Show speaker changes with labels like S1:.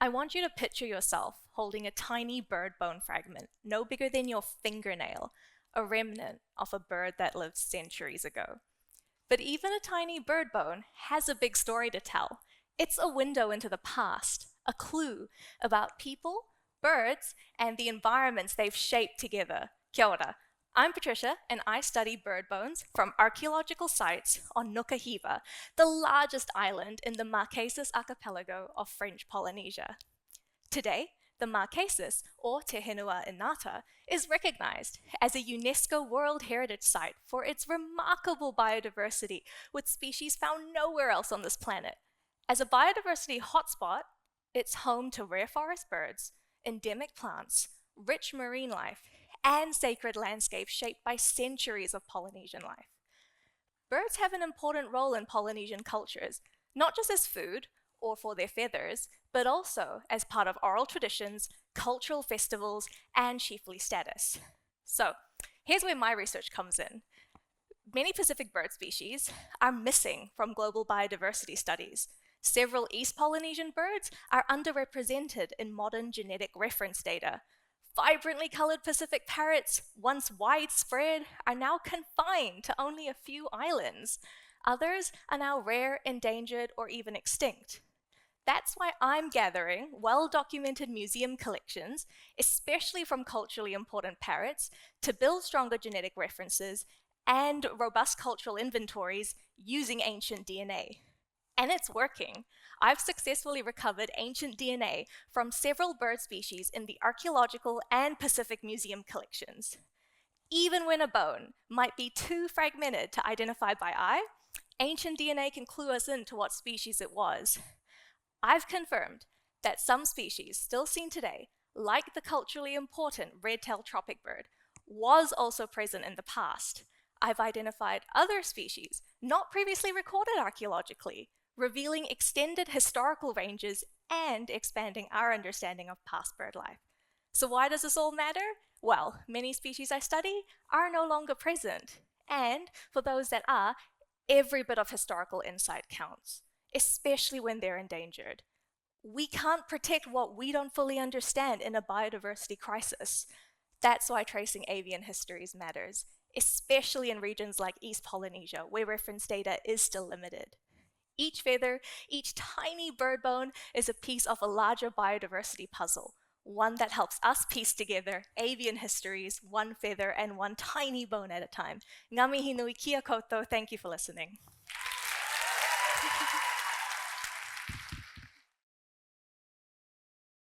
S1: I want you to picture yourself holding a tiny bird bone fragment, no bigger than your fingernail, a remnant of a bird that lived centuries ago. But even a tiny bird bone has a big story to tell. It's a window into the past, a clue about people, birds, and the environments they've shaped together. Kia ora. I'm Patricia, and I study bird bones from archaeological sites on Nukahiva, the largest island in the Marquesas archipelago of French Polynesia. Today, the Marquesas, or Te Henua Inata, is recognized as a UNESCO World Heritage Site for its remarkable biodiversity, with species found nowhere else on this planet. As a biodiversity hotspot, it's home to rare forest birds, endemic plants, rich marine life, and sacred landscapes shaped by centuries of Polynesian life. Birds have an important role in Polynesian cultures, not just as food or for their feathers, but also as part of oral traditions, cultural festivals, and chiefly status. So, here's where my research comes in. Many Pacific bird species are missing from global biodiversity studies. Several East Polynesian birds are underrepresented in modern genetic reference data. Vibrantly colored Pacific parrots, once widespread, are now confined to only a few islands. Others are now rare, endangered, or even extinct. That's why I'm gathering well-documented museum collections, especially from culturally important parrots, to build stronger genetic references and robust cultural inventories using ancient DNA. And it's working. I've successfully recovered ancient DNA from several bird species in the archaeological and Pacific Museum collections. Even when a bone might be too fragmented to identify by eye, ancient DNA can clue us into what species it was. I've confirmed that some species still seen today, like the culturally important red-tailed tropic bird, was also present in the past. I've identified other species not previously recorded archaeologically, revealing extended historical ranges and expanding our understanding of past bird life. So why does this all matter? Well, many species I study are no longer present, and for those that are, every bit of historical insight counts, especially when they're endangered. We can't protect what we don't fully understand in a biodiversity crisis. That's why tracing avian histories matters, especially in regions like East Polynesia, where reference data is still limited. Each feather, each tiny bird bone is a piece of a larger biodiversity puzzle, one that helps us piece together avian histories, one feather and one tiny bone at a time. Ngā mihi nui kia koutou, thank you for listening.